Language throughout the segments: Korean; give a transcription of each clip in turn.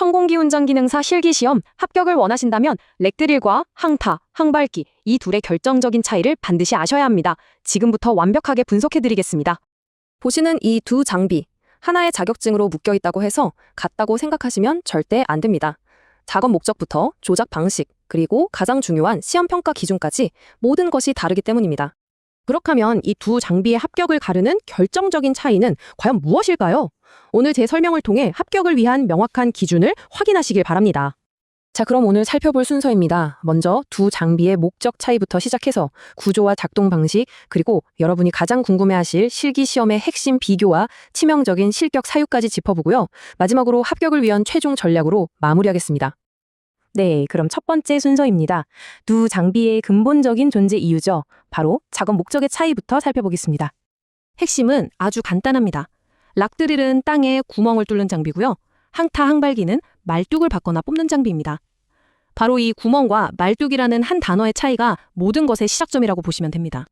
천공기운전기능사 실기시험 합격을 원하신다면 렉드릴과 항타, 항발기 이 둘의 결정적인 차이를 반드시 아셔야 합니다. 지금부터 완벽하게 분석해드리겠습니다. 보시는 이 두 장비, 하나의 자격증으로 묶여 있다고 해서 같다고 생각하시면 절대 안 됩니다. 작업 목적부터 조작 방식, 그리고 가장 중요한 시험 평가 기준까지 모든 것이 다르기 때문입니다. 그렇다면 이 두 장비의 합격을 가르는 결정적인 차이는 과연 무엇일까요? 오늘 제 설명을 통해 합격을 위한 명확한 기준을 확인하시길 바랍니다. 자, 그럼 오늘 살펴볼 순서입니다. 먼저 두 장비의 목적 차이부터 시작해서 구조와 작동 방식, 그리고 여러분이 가장 궁금해하실 실기시험의 핵심 비교와 치명적인 실격 사유까지 짚어보고요. 마지막으로 합격을 위한 최종 전략으로 마무리하겠습니다. 네, 그럼 첫 번째 순서입니다. 두 장비의 근본적인 존재 이유죠. 바로 작업 목적의 차이부터 살펴보겠습니다. 핵심은 아주 간단합니다. 락드릴은 땅에 구멍을 뚫는 장비고요. 항타, 항발기는 말뚝을 받거나 뽑는 장비입니다. 바로 이 구멍과 말뚝이라는 한 단어의 차이가 모든 것의 시작점이라고 보시면 됩니다.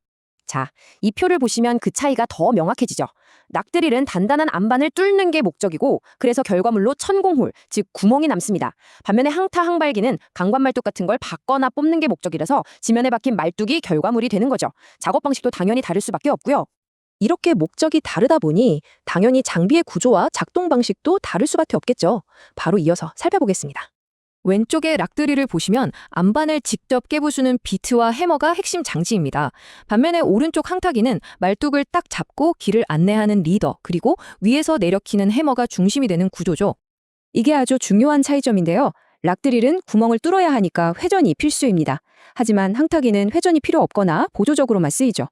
자, 이 표를 보시면 그 차이가 더 명확해지죠. 락드릴은 단단한 안반을 뚫는 게 목적이고 그래서 결과물로 천공홀, 즉 구멍이 남습니다. 반면에 항타, 항발기는 강관 말뚝 같은 걸 받거나 뽑는 게 목적이라서 지면에 박힌 말뚝이 결과물이 되는 거죠. 작업 방식도 당연히 다를 수밖에 없고요. 이렇게 목적이 다르다 보니 당연히 장비의 구조와 작동 방식도 다를 수밖에 없겠죠. 바로 이어서 살펴보겠습니다. 왼쪽의 락드릴을 보시면 안반을 직접 깨부수는 비트와 해머가 핵심 장치입니다. 반면에 오른쪽 항타기는 말뚝을 딱 잡고 길을 안내하는 리더, 그리고 위에서 내려 키는 해머가 중심이 되는 구조죠. 이게 아주 중요한 차이점인데요. 락드릴은 구멍을 뚫어야 하니까 회전이 필수입니다. 하지만 항타기는 회전이 필요 없거나 보조적으로만 쓰이죠.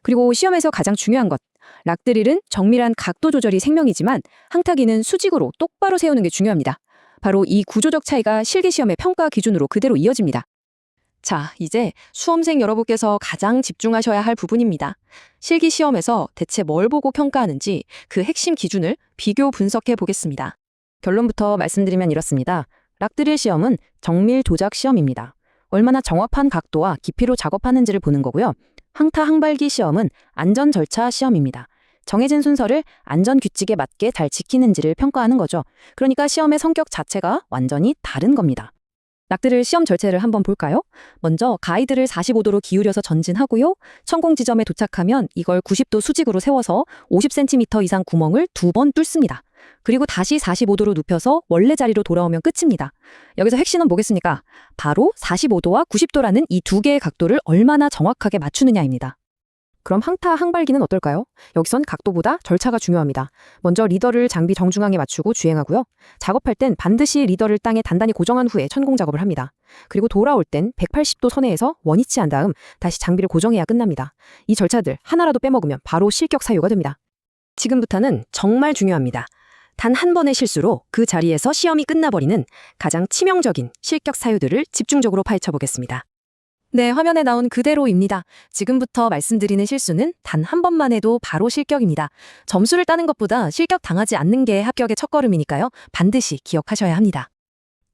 그리고 시험에서 가장 중요한 것, 락드릴은 정밀한 각도 조절이 생명이지만 항타기는 수직으로 똑바로 세우는 게 중요합니다. 바로 이 구조적 차이가 실기시험의 평가 기준으로 그대로 이어집니다. 자, 이제 수험생 여러분께서 가장 집중하셔야 할 부분입니다. 실기시험에서 대체 뭘 보고 평가하는지 그 핵심 기준을 비교 분석해 보겠습니다. 결론부터 말씀드리면 이렇습니다. 락드릴 시험은 정밀 조작 시험입니다. 얼마나 정확한 각도와 깊이로 작업하는지를 보는 거고요. 항타, 항발기 시험은 안전 절차 시험입니다. 정해진 순서를 안전 규칙에 맞게 잘 지키는지를 평가하는 거죠. 그러니까 시험의 성격 자체가 완전히 다른 겁니다. 락드릴 시험 절차를 한번 볼까요? 먼저 가이드를 45도로 기울여서 전진하고요. 천공 지점에 도착하면 이걸 90도 수직으로 세워서 50cm 이상 구멍을 2번 뚫습니다. 그리고 다시 45도로 눕혀서 원래 자리로 돌아오면 끝입니다. 여기서 핵심은 뭐겠습니까? 바로 45도와 90도라는 이 두 개의 각도를 얼마나 정확하게 맞추느냐입니다. 그럼 항타, 항발기는 어떨까요? 여기선 각도보다 절차가 중요합니다. 먼저 리더를 장비 정중앙에 맞추고 주행하고요. 작업할 땐 반드시 리더를 땅에 단단히 고정한 후에 천공 작업을 합니다. 그리고 돌아올 땐 180도 선회에서 원위치 한 다음 다시 장비를 고정해야 끝납니다. 이 절차들 하나라도 빼먹으면 바로 실격 사유가 됩니다. 지금부터는 정말 중요합니다. 단 한 번의 실수로 그 자리에서 시험이 끝나버리는 가장 치명적인 실격 사유들을 집중적으로 파헤쳐 보겠습니다. 네, 화면에 나온 그대로입니다. 지금부터 말씀드리는 실수는 단 한 번만 해도 바로 실격입니다. 점수를 따는 것보다 실격 당하지 않는 게 합격의 첫걸음이니까요. 반드시 기억하셔야 합니다.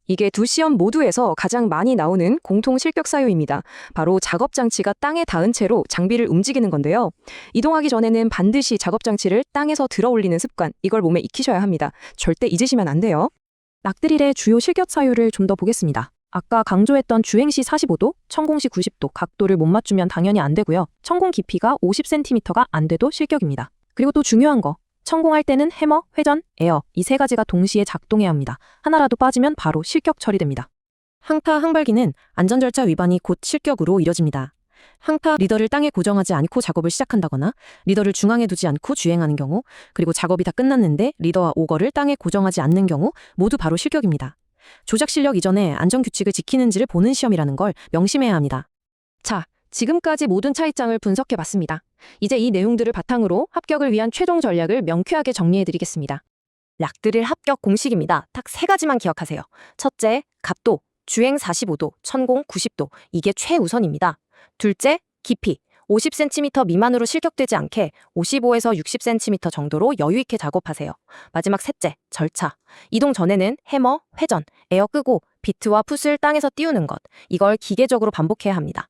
이게 두 시험 모두에서 가장 많이 나오는 공통 실격 사유입니다. 바로 작업 장치가 땅에 닿은 채로 장비를 움직이는 건데요. 이동하기 전에는 반드시 작업 장치를 땅에서 들어 올리는 습관, 이걸 몸에 익히셔야 합니다. 절대 잊으시면 안 돼요. 락드릴의 주요 실격 사유를 좀 더 보겠습니다. 아까 강조했던 주행 시 45도, 천공 시 90도 각도를 못 맞추면 당연히 안 되고요. 천공 깊이가 50cm가 안 돼도 실격입니다. 그리고 또 중요한 거, 천공할 때는 해머, 회전, 에어 이 세 가지가 동시에 작동해야 합니다. 하나라도 빠지면 바로 실격 처리됩니다. 항타, 항발기는 안전 절차 위반이 곧 실격으로 이뤄집니다. 항타 리더를 땅에 고정하지 않고 작업을 시작한다거나 리더를 중앙에 두지 않고 주행하는 경우, 그리고 작업이 다 끝났는데 리더와 오거를 땅에 고정하지 않는 경우 모두 바로 실격입니다. 조작 실력 이전에 안전규칙을 지키는지를 보는 시험이라는 걸 명심해야 합니다. 자, 지금까지 모든 차이점을 분석해봤습니다. 이제 이 내용들을 바탕으로 합격을 위한 최종 전략을 명쾌하게 정리해드리겠습니다. 락드릴 합격 공식입니다. 딱 세 가지만 기억하세요. 첫째, 각도, 주행 45도, 천공 90도, 이게 최우선입니다. 둘째, 깊이, 50cm 미만으로 실격되지 않게 55에서 60cm 정도로 여유있게 작업하세요. 마지막 셋째, 절차. 이동 전에는 해머, 회전, 에어 끄고 비트와 풋을 땅에서 띄우는 것. 이걸 기계적으로 반복해야 합니다.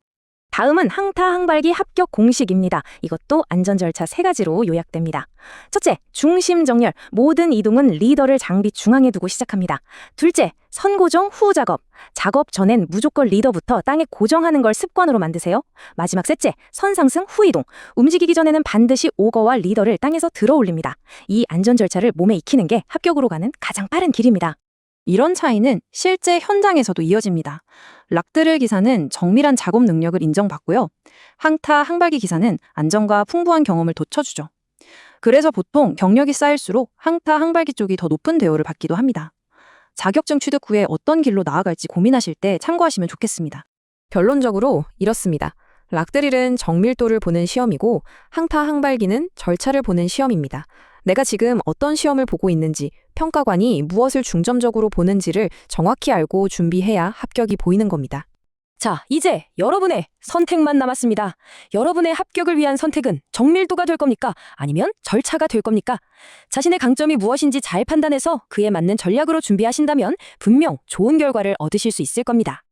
다음은 항타 항발기 합격 공식입니다. 이것도 안전 절차 3가지로 요약됩니다. 첫째, 중심 정렬. 모든 이동은 리더를 장비 중앙에 두고 시작합니다. 둘째, 선 고정 후 작업. 작업 전엔 무조건 리더부터 땅에 고정하는 걸 습관으로 만드세요. 마지막 셋째, 선 상승 후 이동. 움직이기 전에는 반드시 오거와 리더를 땅에서 들어 올립니다. 이 안전 절차를 몸에 익히는 게 합격으로 가는 가장 빠른 길입니다. 이런 차이는 실제 현장에서도 이어집니다. 락드릴 기사는 정밀한 작업 능력을 인정받고요. 항타 항발기 기사는 안전과 풍부한 경험을 돋쳐주죠. 그래서 보통 경력이 쌓일수록 항타 항발기 쪽이 더 높은 대우를 받기도 합니다. 자격증 취득 후에 어떤 길로 나아갈지 고민하실 때 참고하시면 좋겠습니다. 결론적으로 이렇습니다. 락드릴은 정밀도를 보는 시험이고 항타 항발기는 절차를 보는 시험입니다. 내가 지금 어떤 시험을 보고 있는지, 평가관이 무엇을 중점적으로 보는지를 정확히 알고 준비해야 합격이 보이는 겁니다. 자, 이제 여러분의 선택만 남았습니다. 여러분의 합격을 위한 선택은 정밀도가 될 겁니까? 아니면 절차가 될 겁니까? 자신의 강점이 무엇인지 잘 판단해서 그에 맞는 전략으로 준비하신다면 분명 좋은 결과를 얻으실 수 있을 겁니다.